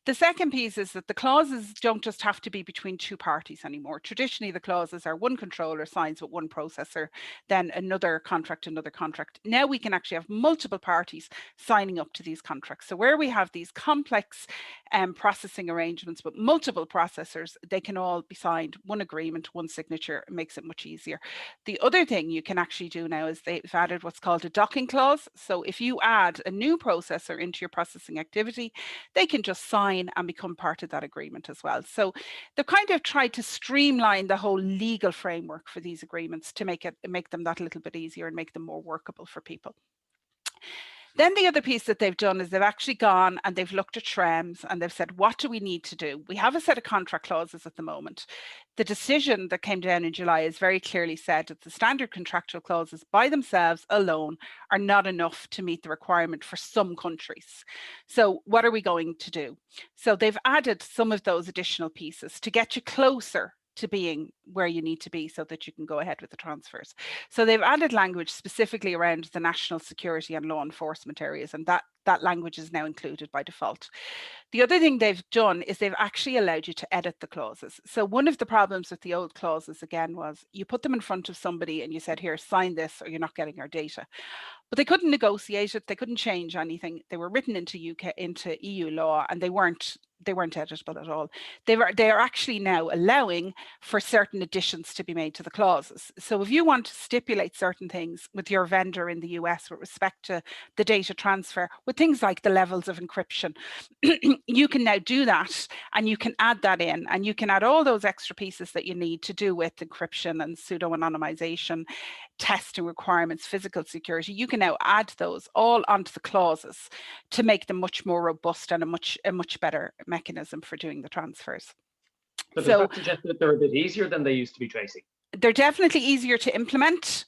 The second piece is that the clauses don't just have to be between 2 parties anymore. Traditionally, the clauses are one controller signs with one processor, then another contract. Now we can actually have multiple parties signing up to these contracts. So where we have these complex processing arrangements with multiple processors, they can all be signed, one agreement, one signature. It makes it much easier. The other thing you can actually do now is they've added what's called a docking clause. So if you add a new processor into your processing activity, they can just sign and become part of that agreement as well. So they've kind of tried to streamline the whole legal framework for these agreements to make them that a little bit easier and make them more workable for people. Then the other piece that they've done is they've actually gone and they've looked at Schrems and they've said, what do we need to do? We have a set of contract clauses at the moment. The decision that came down in July is very clearly said that the standard contractual clauses by themselves alone are not enough to meet the requirement for some countries. So what are we going to do? So they've added some of those additional pieces to get you closer to being where you need to be so that you can go ahead with the transfers. So they've added language specifically around the national security and law enforcement areas, and that language is now included by default. The other thing they've done is they've actually allowed you to edit the clauses. So one of the problems with the old clauses, again, was you put them in front of somebody and you said, here, sign this or you're not getting our data. But they couldn't negotiate it, they couldn't change anything. They were written into EU law, and they weren't editable at all. They are actually now allowing for certain additions to be made to the clauses. So if you want to stipulate certain things with your vendor in the US with respect to the data transfer, with things like the levels of encryption, you can now do that, and you can add that in, and you can add all those extra pieces that you need to do with encryption and pseudo-anonymization, testing requirements, physical security. You can now add those all onto the clauses to make them much more robust and a much better mechanism for doing the transfers. So does that suggest that they're a bit easier than they used to be, Tracy? They're definitely easier to implement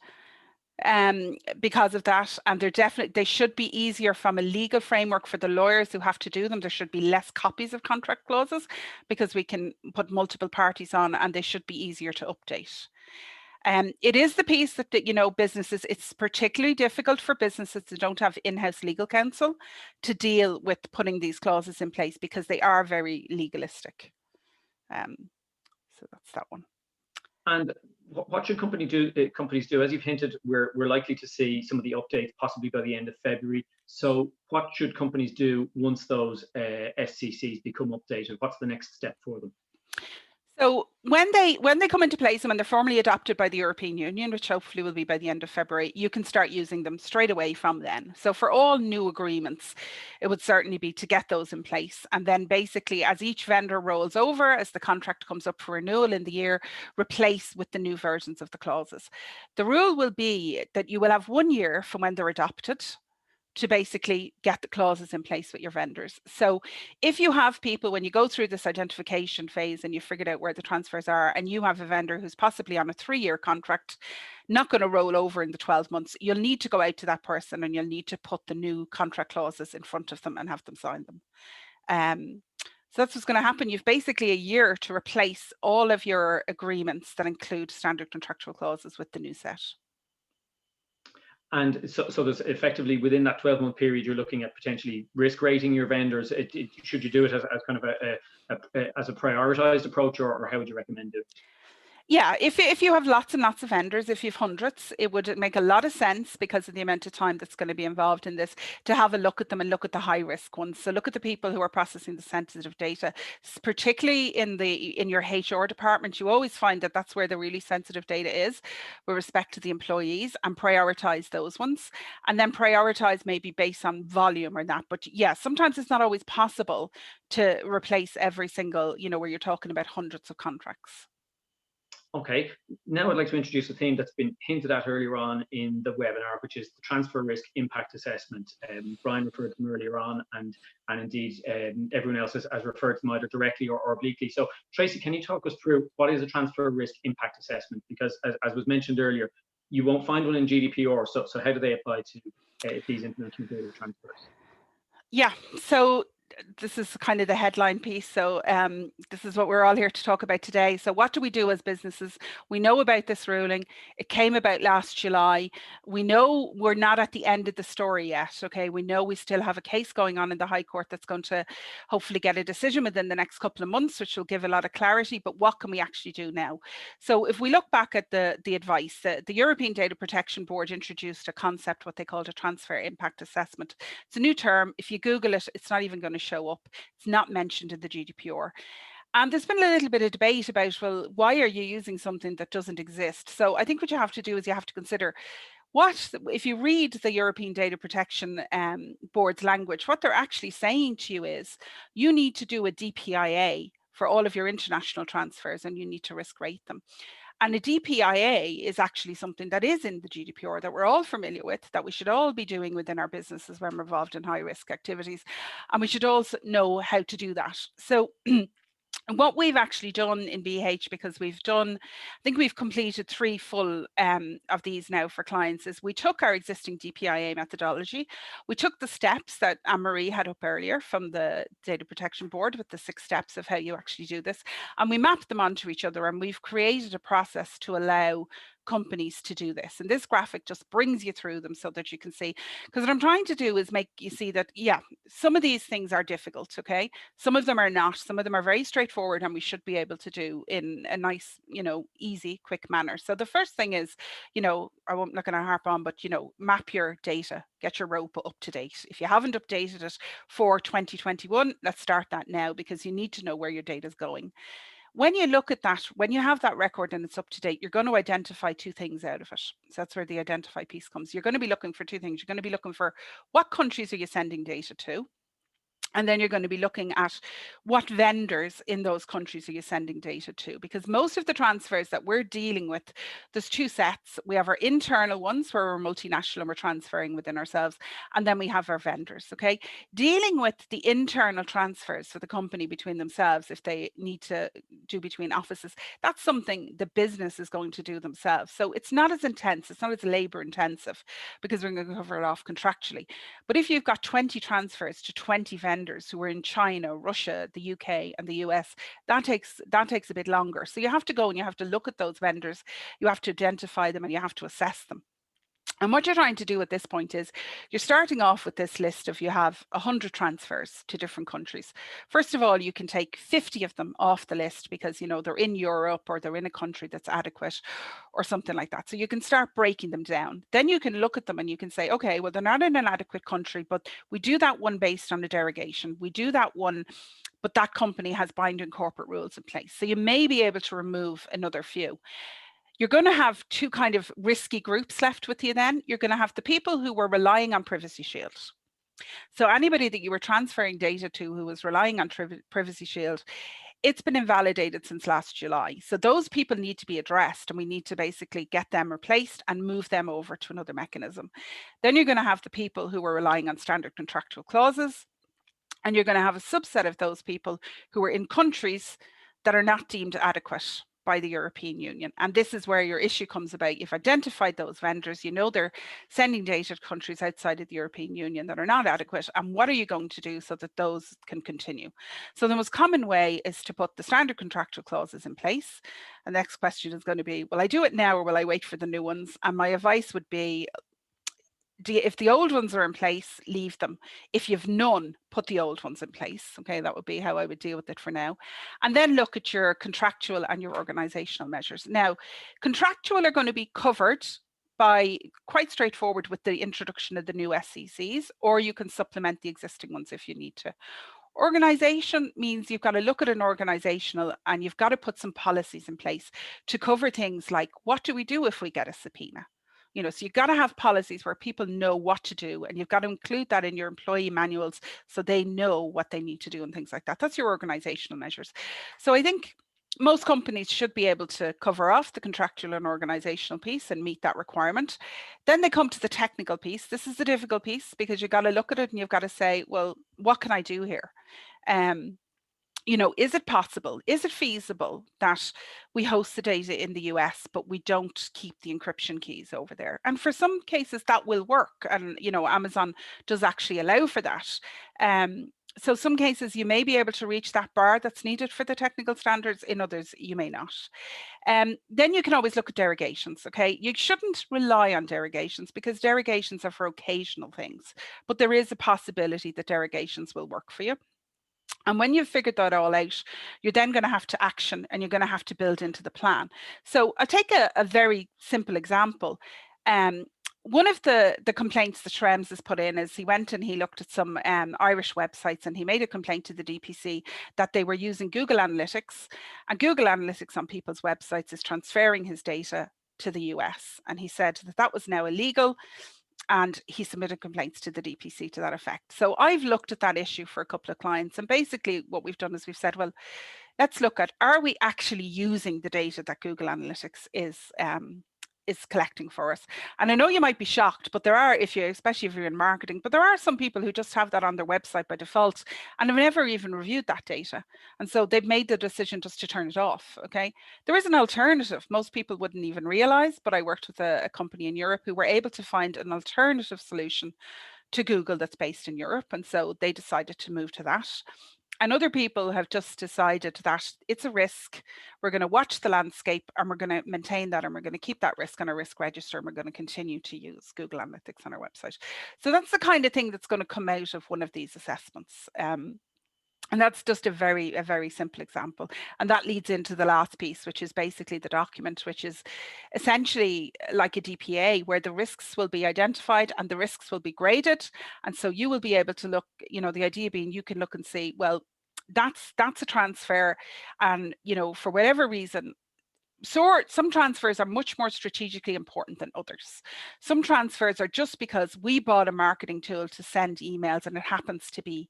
because of that, and they should be easier from a legal framework for the lawyers who have to do them. There should be less copies of contract clauses because we can put multiple parties on, and they should be easier to update. It is the piece that, businesses, it's particularly difficult for businesses that don't have in-house legal counsel to deal with putting these clauses in place because they are very legalistic. So that's that one. And what should companies do? As you've hinted, we're likely to see some of the updates possibly by the end of February. So what should companies do once those SCCs become updated? What's the next step for them? So when they come into place and when they're formally adopted by the European Union, which hopefully will be by the end of February, you can start using them straight away from then. So for all new agreements, it would certainly be to get those in place. And then basically, as each vendor rolls over, as the contract comes up for renewal in the year, replace with the new versions of the clauses. The rule will be that you will have 1 year from when they're adopted to basically get the clauses in place with your vendors. So if you have people, when you go through this identification phase and you figured out where the transfers are, and you have a vendor who's possibly on a 3-year contract, not going to roll over in the 12 months, you'll need to go out to that person and you'll need to put the new contract clauses in front of them and have them sign them. So that's what's going to happen. You've basically a year to replace all of your agreements that include standard contractual clauses with the new set. And so there's effectively, within that 12-month period, you're looking at potentially risk rating your vendors. Should you do it as kind of as a prioritized approach, or how would you recommend doing it? Yeah, if you have lots and lots of vendors, if you have hundreds, it would make a lot of sense, because of the amount of time that's going to be involved in this, to have a look at them and look at the high risk ones. So look at the people who are processing the sensitive data, particularly in your HR department. You always find that that's where the really sensitive data is with respect to the employees, and prioritize those ones, and then prioritize maybe based on volume or that. But yeah, sometimes it's not always possible to replace every single, where you're talking about hundreds of contracts. Okay, now I'd like to introduce a theme that's been hinted at earlier on in the webinar, which is the transfer risk impact assessment. Brian referred to them earlier on, and indeed everyone else has referred to them either directly or obliquely. So Tracy, can you talk us through what is a transfer risk impact assessment? Because as was mentioned earlier, you won't find one in GDPR. So how do they apply to these international data transfers? Yeah, so this is kind of the headline piece. So this is what we're all here to talk about today. So what do we do as businesses? We know about this ruling. It came about last July. We know we're not at the end of the story yet. Okay, we know we still have a case going on in the High Court that's going to hopefully get a decision within the next couple of months, which will give a lot of clarity. But what can we actually do now? So if we look back at the advice, the European Data Protection Board introduced a concept, what they called a transfer impact assessment. It's a new term. If you Google it, it's not even going to show up. It's not mentioned in the GDPR. And there's been a little bit of debate about, well, why are you using something that doesn't exist? So I think what you have to do is you have to consider if you read the European Data Protection Board's language, what they're actually saying to you is you need to do a DPIA for all of your international transfers, and you need to risk rate them. And a DPIA is actually something that is in the GDPR that we're all familiar with, that we should all be doing within our businesses when we're involved in high risk activities. And we should also know how to do that. So And what we've actually done in BH, because we've done, I think we've completed 3 full of these now for clients, is we took our existing DPIA methodology, we took the steps that Anne-Marie had up earlier from the Data Protection Board with the 6 steps of how you actually do this, and we mapped them onto each other, and we've created a process to allow companies to do this. And this graphic just brings you through them so that you can see, because what I'm trying to do is make you see that, yeah, some of these things are difficult, okay? Some of them are not, some of them are very straightforward and we should be able to do in a nice, you know, easy, quick manner. So the first thing is, you know, I'm not going to harp on, but, you know, map your data, get your ROPA up to date. If you haven't updated it for 2021, let's start that now, because you need to know where your data is going. When you look at that, when you have that record and it's up to date, you're going to identify 2 things out of it. So that's where the identify piece comes. You're going to be looking for 2 things. You're going to be looking for what countries are you sending data to? And then you're going to be looking at what vendors in those countries are you sending data to? Because most of the transfers that we're dealing with, there's 2 sets. We have our internal ones where we're multinational and we're transferring within ourselves. And then we have our vendors, okay? Dealing with the internal transfers for the company between themselves, if they need to do between offices, that's something the business is going to do themselves. So it's not as intense, it's not as labor intensive, because we're going to cover it off contractually. But if you've got 20 transfers to 20 vendors who are in China, Russia, the UK and the US, that takes a bit longer. So you have to go and you have to look at those vendors, you have to identify them and you have to assess them. And what you're trying to do at this point is you're starting off with this list of, you have 100 transfers to different countries. First of all, you can take 50 of them off the list because, you know, they're in Europe or they're in a country that's adequate or something like that. So you can start breaking them down. Then you can look at them and you can say, okay, well, they're not in an adequate country, but we do that one based on a derogation. We do that one, but that company has binding corporate rules in place. So you may be able to remove another few. You're going to have 2 kind of risky groups left with you then. You're going to have the people who were relying on Privacy Shield. So anybody that you were transferring data to who was relying on Privacy Shield, it's been invalidated since last July. So those people need to be addressed and we need to basically get them replaced and move them over to another mechanism. Then you're going to have the people who were relying on standard contractual clauses. And you're going to have a subset of those people who are in countries that are not deemed adequate by the European Union. And this is where your issue comes about. You've identified those vendors, you know they're sending data to countries outside of the European Union that are not adequate. And what are you going to do so that those can continue? So the most common way is to put the standard contractual clauses in place. And the next question is going to be, will I do it now or will I wait for the new ones? And my advice would be, if the old ones are in place, leave them. If you've none, put the old ones in place. Okay, that would be how I would deal with it for now. And then look at your contractual and your organizational measures. Now, contractual are going to be covered by quite straightforward with the introduction of the new SECs, or you can supplement the existing ones if you need to. Organization means you've got to look at an organizational and you've got to put some policies in place to cover things like, what do we do if we get a subpoena? You know, so you've got to have policies where people know what to do, and you've got to include that in your employee manuals so they know what they need to do and things like that. That's your organizational measures. So I think most companies should be able to cover off the contractual and organizational piece and meet that requirement. Then they come to the technical piece. This is the difficult piece because you've got to look at it and you've got to say, well, what can I do here? You know, is it possible? Is it feasible that we host the data in the US, but we don't keep the encryption keys over there? And for some cases that will work. And, you know, Amazon does actually allow for that. So some cases you may be able to reach that bar that's needed for the technical standards. In others, you may not. Then you can always look at derogations, okay? You shouldn't rely on derogations because derogations are for occasional things, but there is a possibility that derogations will work for you. And when you've figured that all out, you're then going to have to action and you're going to have to build into the plan. So I'll take a very simple example. One of the complaints that Schrems has put in is he went and he looked at some Irish websites and he made a complaint to the DPC that they were using Google Analytics, and Google Analytics on people's websites is transferring his data to the US. And he said that that was now illegal. And he submitted complaints to the DPC to that effect. So I've looked at that issue for a couple of clients. And basically what we've done is we've said, well, let's look at, are we actually using the data that Google Analytics is is collecting for us. And I know you might be shocked, but there are, especially if you're in marketing, but there are some people who just have that on their website by default and have never even reviewed that data. And so they've made the decision just to turn it off, okay? There is an alternative. Most people wouldn't even realize, but I worked with a company in Europe who were able to find an alternative solution to Google that's based in Europe. And so they decided to move to that. And other people have just decided that it's a risk. We're going to watch the landscape and we're going to maintain that, and we're going to keep that risk on a risk register, and we're going to continue to use Google Analytics on our website. So that's the kind of thing that's going to come out of one of these assessments. And that's just a very simple example. And that leads into the last piece, which is basically the document, which is essentially like a DPA, where the risks will be identified and the risks will be graded. And so you will be able to look, the idea being you can look and see, well, that's a transfer. And, for whatever reason, some transfers are much more strategically important than others. Some transfers are just because we bought a marketing tool to send emails and it happens to be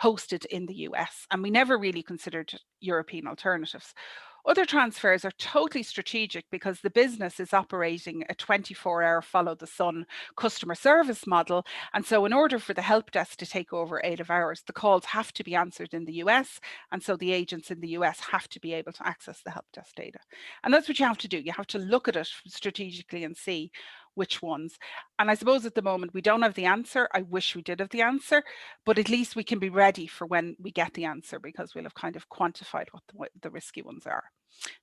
hosted in the US, and we never really considered European alternatives. Other transfers are totally strategic because the business is operating a 24-hour follow the sun customer service model. And so in order for the help desk to take over 8 hours, the calls have to be answered in the US. And so the agents in the US have to be able to access the help desk data. And that's what you have to do. You have to look at it strategically and see which ones. And I suppose at the moment we don't have the answer. I wish we did have the answer, but at least we can be ready for when we get the answer, because we'll have kind of quantified what the risky ones are.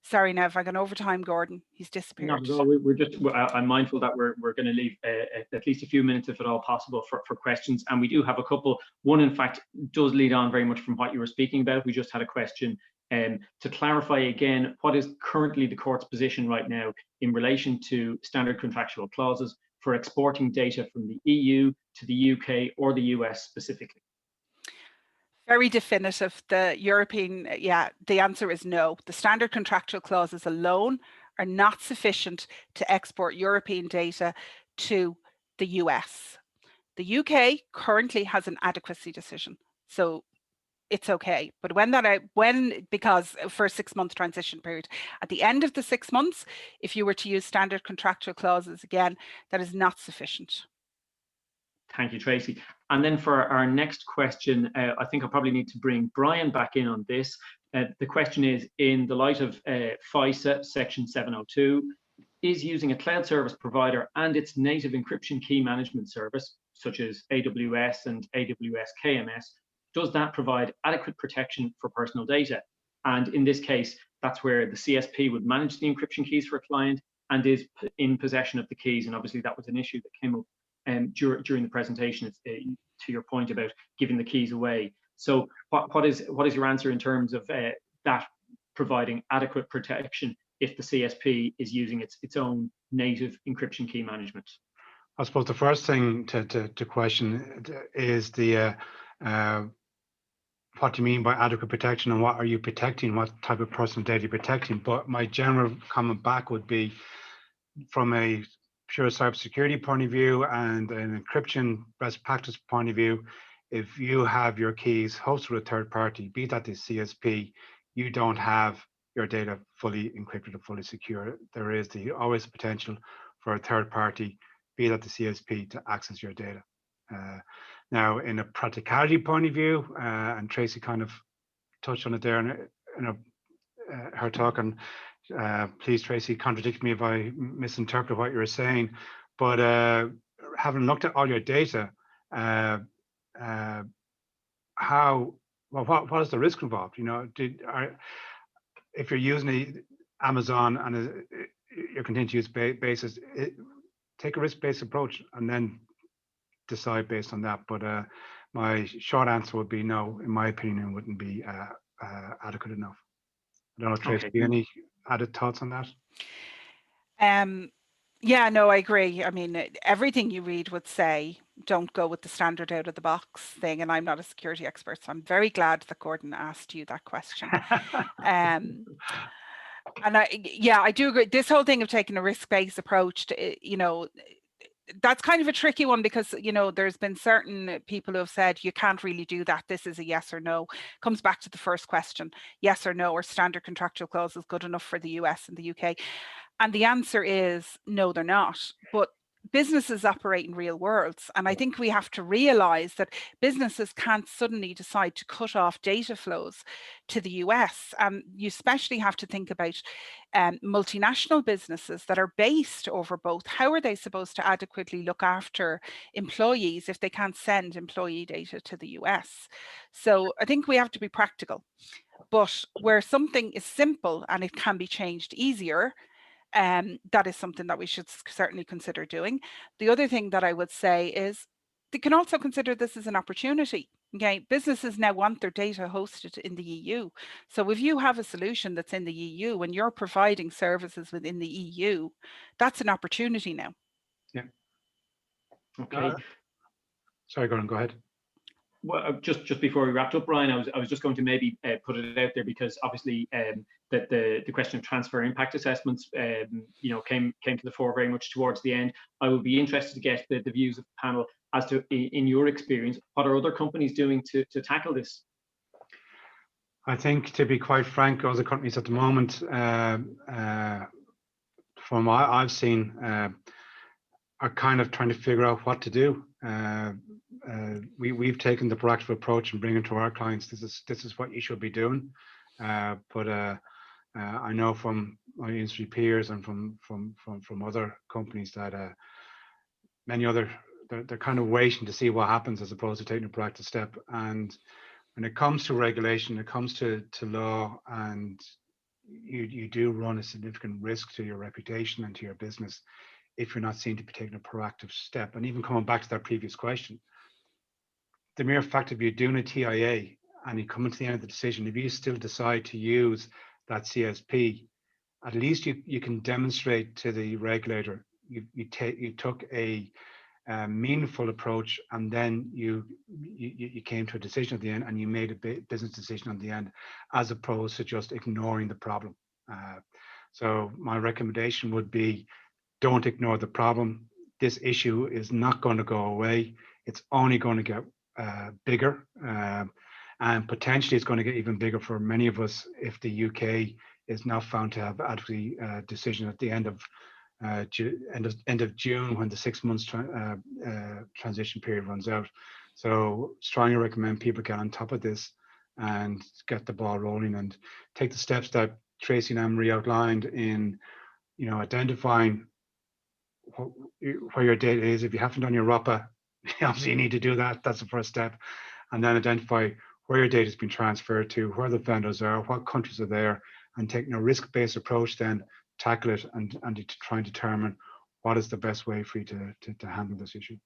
Sorry, Nev, I got over time, Gordon. He's disappeared. Not at all. I'm mindful that we're going to leave at least a few minutes, if at all possible, for questions. And we do have a couple. One, in fact, does lead on very much from what you were speaking about. We just had a question to clarify again, what is currently the court's position right now in relation to standard contractual clauses for exporting data from the EU to the UK or the US specifically? Very definitive. The European, the answer is no. The standard contractual clauses alone are not sufficient to export European data to the US. The UK currently has an adequacy decision, so it's okay. But because for a 6-month transition period, at the end of the 6 months, if you were to use standard contractual clauses again, that is not sufficient. Thank you, Tracy. And then for our next question, I think I'll probably need to bring Brian back in on this. The question is, in the light of FISA Section 702, is using a cloud service provider and its native encryption key management service, such as AWS and AWS KMS, does that provide adequate protection for personal data? And in this case, that's where the CSP would manage the encryption keys for a client and is in possession of the keys. And obviously that was an issue that came up during the presentation, to your point about giving the keys away. So what is your answer in terms of that providing adequate protection if the CSP is using its own native encryption key management? I suppose the first thing to question is what do you mean by adequate protection, and what are you protecting? What type of personal data you're protecting? But my general comment back would be, from a pure cybersecurity point of view and an encryption best practice point of view, if you have your keys hosted with a third party, be that the CSP, you don't have your data fully encrypted or fully secure. There is always the potential for a third party, be that the CSP, to access your data. Now, in a practicality point of view, and Tracy kind of touched on it there in her talk, and please, Tracy, contradict me if I misinterpret what you were saying, but having looked at all your data, what is the risk involved? If you're using Amazon and you're continuing to use basis, take a risk-based approach and then decide based on that. But my short answer would be no. In my opinion, it wouldn't be adequate enough. I don't know, Tracy, Okay. any added thoughts on that? Yeah, no, I agree. I mean, everything you read would say don't go with the standard out of the box thing. And I'm not a security expert, so I'm very glad that Gordon asked you that question. And I do agree. This whole thing of taking a risk-based approach to, that's kind of a tricky one, because there's been certain people who have said you can't really do that. This is a yes or no. Comes back to the first question: yes or no, or standard contractual clause is good enough for the US and the UK. And the answer is no, they're not. But businesses operate in real worlds. And I think we have to realize that businesses can't suddenly decide to cut off data flows to the US. You especially have to think about multinational businesses that are based over both. How are they supposed to adequately look after employees if they can't send employee data to the US? So I think we have to be practical. But where something is simple and it can be changed easier, that is something that we should certainly consider doing. The other thing that I would say is they can also consider this as an opportunity. Okay, businesses now want their data hosted in the EU. So if you have a solution that's in the EU and you're providing services within the EU, that's an opportunity now. Yeah. Okay. Sorry, Gordon, go ahead. Well, just before we wrapped up, Brian, I was just going to maybe put it out there, because obviously that the question of transfer impact assessments, you know, came to the fore very much towards the end. I would be interested to get the views of the panel as to, in your experience, what are other companies doing to tackle this? I think, to be quite frank, other companies at the moment, from what I've seen, are kind of trying to figure out what to do. We've taken the proactive approach and bringing to our clients, this is what you should be doing. But I know from my industry peers and from other companies that many other, they're kind of waiting to see what happens as opposed to taking a proactive step. And when it comes to regulation, it comes to law, and you do run a significant risk to your reputation and to your business if you're not seen to be taking a proactive step. And even coming back to that previous question, the mere fact of you doing a TIA and you come to the end of the decision, if you still decide to use that CSP, at least you can demonstrate to the regulator you took a meaningful approach, and then you came to a decision at the end, and you made a business decision at the end, as opposed to just ignoring the problem. So my recommendation would be, don't ignore the problem. This issue is not going to go away. It's only going to get bigger, and potentially it's going to get even bigger for many of us if the UK is not found to have adequate decision at the end of June, when the 6 months transition period runs out. So strongly recommend people get on top of this and get the ball rolling and take the steps that Tracy and Anne-Marie outlined in, you know, identifying where your data is. If you haven't done your ROPA, obviously you need to do that. That's the first step. And then identify where your data has been transferred to, where the vendors are, what countries are there, and taking a risk-based approach, then tackle it and to try and determine what is the best way for you to handle this issue.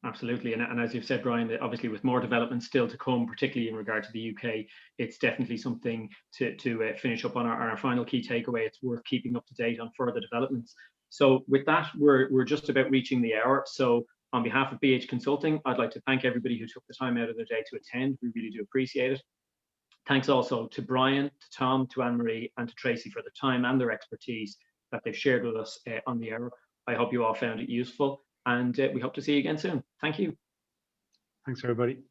Absolutely. And as you've said, Brian, obviously with more development still to come, particularly in regard to the UK, it's definitely something to finish up on our final key takeaway. It's worth keeping up to date on further developments. So with that, we're just about reaching the hour. So on behalf of BH Consulting, I'd like to thank everybody who took the time out of their day to attend. We really do appreciate it. Thanks also to Brian, to Tom, to Anne-Marie, and to Tracy for the time and their expertise that they've shared with us on the hour. I hope you all found it useful, and we hope to see you again soon. Thank you. Thanks, everybody.